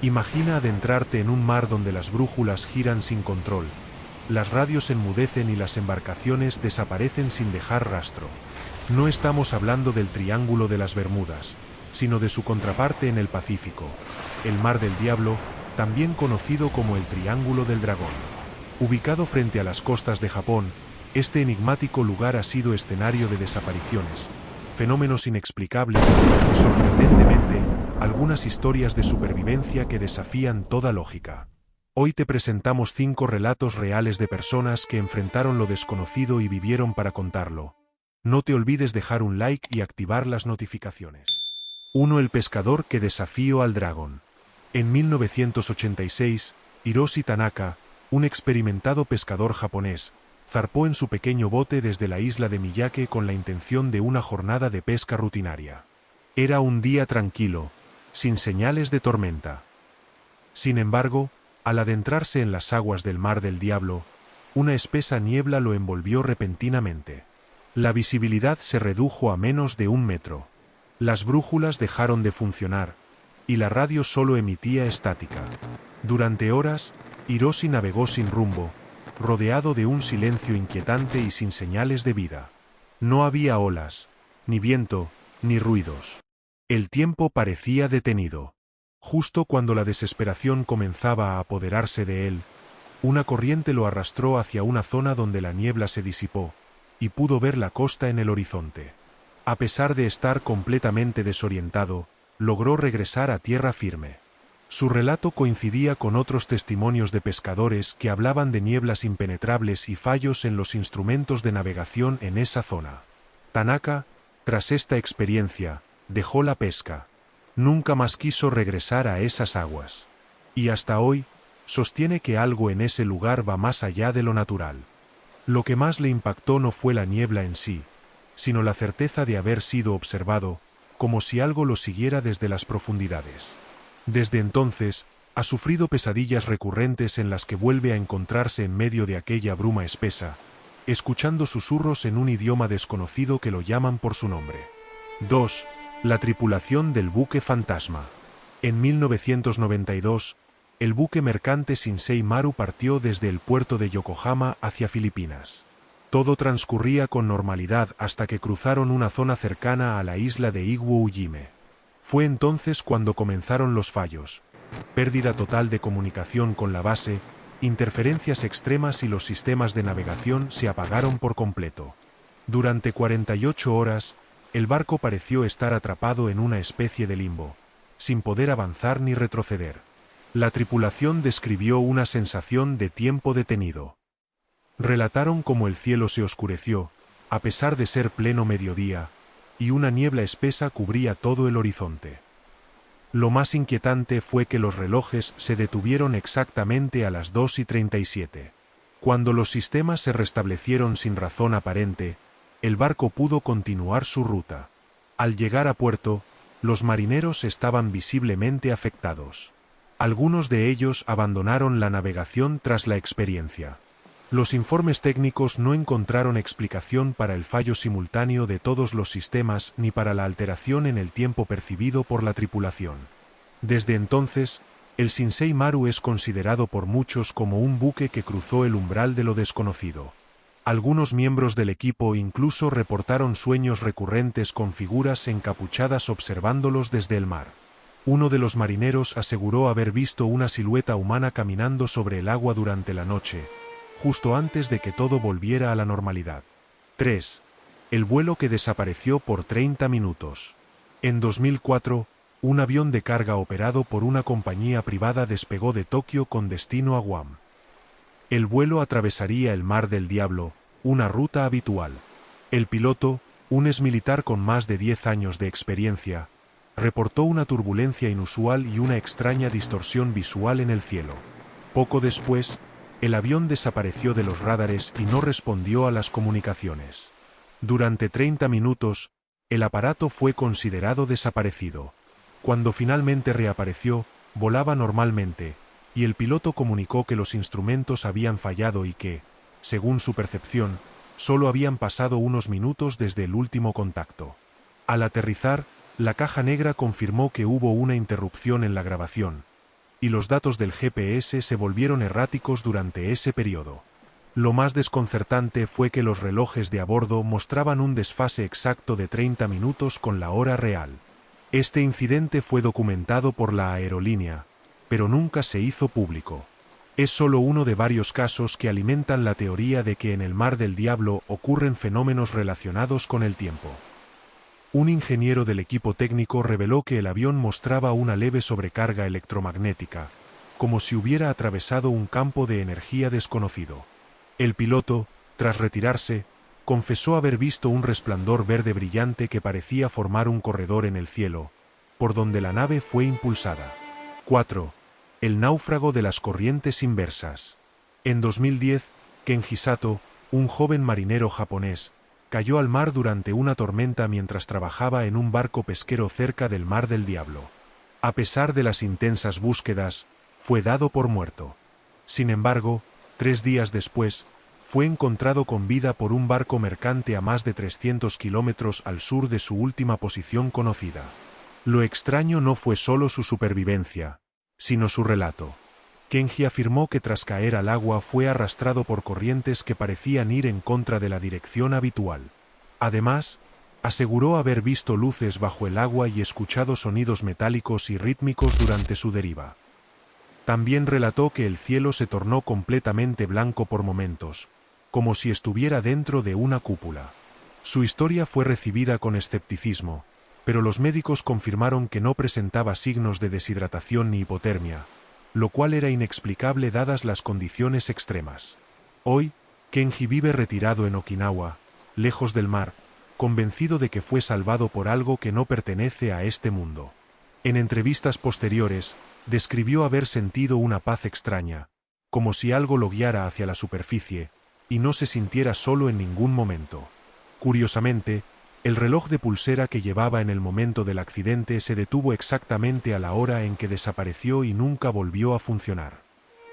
Imagina adentrarte en un mar donde las brújulas giran sin control, las radios enmudecen y las embarcaciones desaparecen sin dejar rastro. No estamos hablando del Triángulo de las Bermudas, sino de su contraparte en el Pacífico, el Mar del Diablo, también conocido como el Triángulo del Dragón. Ubicado frente a las costas de Japón, este enigmático lugar ha sido escenario de desapariciones, fenómenos inexplicables y, sorprendentemente, algunas historias de supervivencia que desafían toda lógica. Hoy te presentamos 5 relatos reales de personas que enfrentaron lo desconocido y vivieron para contarlo. No te olvides dejar un like y activar las notificaciones. 1. El pescador que desafió al dragón. En 1986, Hiroshi Tanaka, un experimentado pescador japonés, zarpó en su pequeño bote desde la isla de Miyake con la intención de una jornada de pesca rutinaria. Era un día tranquilo, sin señales de tormenta. Sin embargo, al adentrarse en las aguas del Mar del Diablo, una espesa niebla lo envolvió repentinamente. La visibilidad se redujo a menos de 1 metro. Las brújulas dejaron de funcionar, y la radio solo emitía estática. Durante horas, Hiroshi navegó sin rumbo, rodeado de un silencio inquietante y sin señales de vida. No había olas, ni viento, ni ruidos. El tiempo parecía detenido. Justo cuando la desesperación comenzaba a apoderarse de él, una corriente lo arrastró hacia una zona donde la niebla se disipó, y pudo ver la costa en el horizonte. A pesar de estar completamente desorientado, logró regresar a tierra firme. Su relato coincidía con otros testimonios de pescadores que hablaban de nieblas impenetrables y fallos en los instrumentos de navegación en esa zona. Tanaka, tras esta experiencia, dejó la pesca. Nunca más quiso regresar a esas aguas. Y hasta hoy, sostiene que algo en ese lugar va más allá de lo natural. Lo que más le impactó no fue la niebla en sí, sino la certeza de haber sido observado, como si algo lo siguiera desde las profundidades. Desde entonces, ha sufrido pesadillas recurrentes en las que vuelve a encontrarse en medio de aquella bruma espesa, escuchando susurros en un idioma desconocido que lo llaman por su nombre. 2. La tripulación del buque fantasma. En 1992, el buque mercante Shinsei Maru partió desde el puerto de Yokohama hacia Filipinas. Todo transcurría con normalidad hasta que cruzaron una zona cercana a la isla de Iwo Ujime. Fue entonces cuando comenzaron los fallos: pérdida total de comunicación con la base, interferencias extremas y los sistemas de navegación se apagaron por completo. Durante 48 horas, el barco pareció estar atrapado en una especie de limbo, sin poder avanzar ni retroceder. La tripulación describió una sensación de tiempo detenido. Relataron cómo el cielo se oscureció, a pesar de ser pleno mediodía, y una niebla espesa cubría todo el horizonte. Lo más inquietante fue que los relojes se detuvieron exactamente a las 2:37. Cuando los sistemas se restablecieron sin razón aparente, el barco pudo continuar su ruta. Al llegar a puerto, los marineros estaban visiblemente afectados. Algunos de ellos abandonaron la navegación tras la experiencia. Los informes técnicos no encontraron explicación para el fallo simultáneo de todos los sistemas ni para la alteración en el tiempo percibido por la tripulación. Desde entonces, el Shinsei Maru es considerado por muchos como un buque que cruzó el umbral de lo desconocido. Algunos miembros del equipo incluso reportaron sueños recurrentes con figuras encapuchadas observándolos desde el mar. Uno de los marineros aseguró haber visto una silueta humana caminando sobre el agua durante la noche, justo antes de que todo volviera a la normalidad. 3. El vuelo que desapareció por 30 minutos. En 2004, un avión de carga operado por una compañía privada despegó de Tokio con destino a Guam. El vuelo atravesaría el Mar del Diablo, una ruta habitual. El piloto, un exmilitar con más de 10 años de experiencia, reportó una turbulencia inusual y una extraña distorsión visual en el cielo. Poco después, el avión desapareció de los radares y no respondió a las comunicaciones. Durante 30 minutos, el aparato fue considerado desaparecido. Cuando finalmente reapareció, volaba normalmente, y el piloto comunicó que los instrumentos habían fallado y que, según su percepción, solo habían pasado unos minutos desde el último contacto. Al aterrizar, la caja negra confirmó que hubo una interrupción en la grabación, y los datos del GPS se volvieron erráticos durante ese periodo. Lo más desconcertante fue que los relojes de a bordo mostraban un desfase exacto de 30 minutos con la hora real. Este incidente fue documentado por la aerolínea, pero nunca se hizo público. Es solo uno de varios casos que alimentan la teoría de que en el Mar del Diablo ocurren fenómenos relacionados con el tiempo. Un ingeniero del equipo técnico reveló que el avión mostraba una leve sobrecarga electromagnética, como si hubiera atravesado un campo de energía desconocido. El piloto, tras retirarse, confesó haber visto un resplandor verde brillante que parecía formar un corredor en el cielo, por donde la nave fue impulsada. 4. El náufrago de las corrientes inversas. En 2010, Kenji Sato, un joven marinero japonés, cayó al mar durante una tormenta mientras trabajaba en un barco pesquero cerca del Mar del Diablo. A pesar de las intensas búsquedas, fue dado por muerto. Sin embargo, 3 días después, fue encontrado con vida por un barco mercante a más de 300 kilómetros al sur de su última posición conocida. Lo extraño no fue solo su supervivencia, sino su relato. Kenji afirmó que tras caer al agua fue arrastrado por corrientes que parecían ir en contra de la dirección habitual. Además, aseguró haber visto luces bajo el agua y escuchado sonidos metálicos y rítmicos durante su deriva. También relató que el cielo se tornó completamente blanco por momentos, como si estuviera dentro de una cúpula. Su historia fue recibida con escepticismo, pero los médicos confirmaron que no presentaba signos de deshidratación ni hipotermia, lo cual era inexplicable dadas las condiciones extremas. Hoy, Kenji vive retirado en Okinawa, lejos del mar, convencido de que fue salvado por algo que no pertenece a este mundo. En entrevistas posteriores, describió haber sentido una paz extraña, como si algo lo guiara hacia la superficie, y no se sintiera solo en ningún momento. Curiosamente, el reloj de pulsera que llevaba en el momento del accidente se detuvo exactamente a la hora en que desapareció y nunca volvió a funcionar.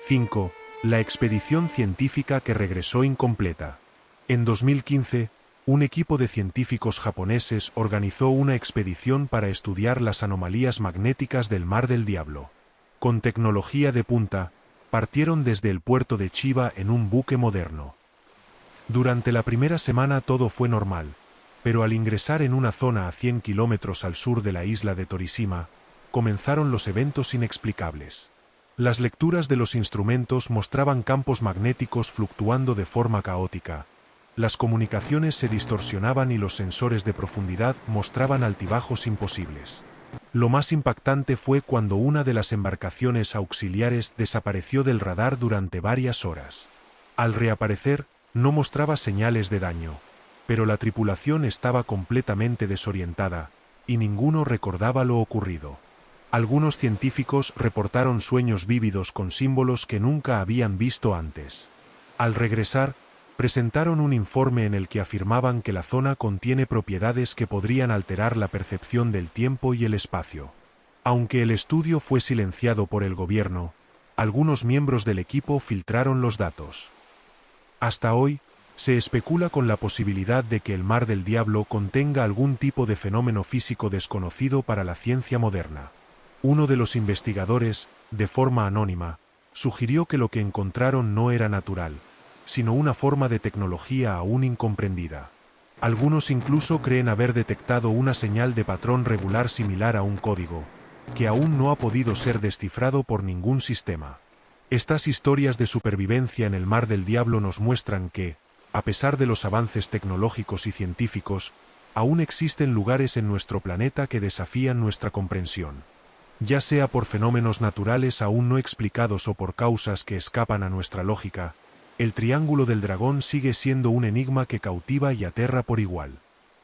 5. La expedición científica que regresó incompleta. En 2015, un equipo de científicos japoneses organizó una expedición para estudiar las anomalías magnéticas del Mar del Diablo. Con tecnología de punta, partieron desde el puerto de Chiba en un buque moderno. Durante la primera semana todo fue normal, pero al ingresar en una zona a 100 kilómetros al sur de la isla de Torishima, comenzaron los eventos inexplicables. Las lecturas de los instrumentos mostraban campos magnéticos fluctuando de forma caótica, las comunicaciones se distorsionaban y los sensores de profundidad mostraban altibajos imposibles. Lo más impactante fue cuando una de las embarcaciones auxiliares desapareció del radar durante varias horas. Al reaparecer, no mostraba señales de daño, pero la tripulación estaba completamente desorientada, y ninguno recordaba lo ocurrido. Algunos científicos reportaron sueños vívidos con símbolos que nunca habían visto antes. Al regresar, presentaron un informe en el que afirmaban que la zona contiene propiedades que podrían alterar la percepción del tiempo y el espacio. Aunque el estudio fue silenciado por el gobierno, algunos miembros del equipo filtraron los datos. Hasta hoy, se especula con la posibilidad de que el Mar del Diablo contenga algún tipo de fenómeno físico desconocido para la ciencia moderna. Uno de los investigadores, de forma anónima, sugirió que lo que encontraron no era natural, sino una forma de tecnología aún incomprendida. Algunos incluso creen haber detectado una señal de patrón regular similar a un código, que aún no ha podido ser descifrado por ningún sistema. Estas historias de supervivencia en el Mar del Diablo nos muestran que, a pesar de los avances tecnológicos y científicos, aún existen lugares en nuestro planeta que desafían nuestra comprensión. Ya sea por fenómenos naturales aún no explicados o por causas que escapan a nuestra lógica, el Triángulo del Dragón sigue siendo un enigma que cautiva y aterra por igual.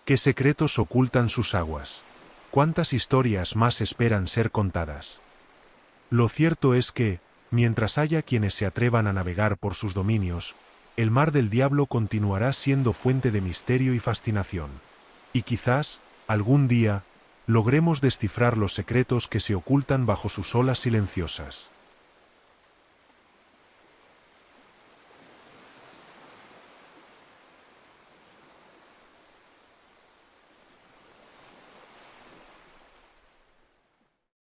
¿Qué secretos ocultan sus aguas? ¿Cuántas historias más esperan ser contadas? Lo cierto es que, mientras haya quienes se atrevan a navegar por sus dominios, el Mar del Diablo continuará siendo fuente de misterio y fascinación. Y quizás, algún día, logremos descifrar los secretos que se ocultan bajo sus olas silenciosas.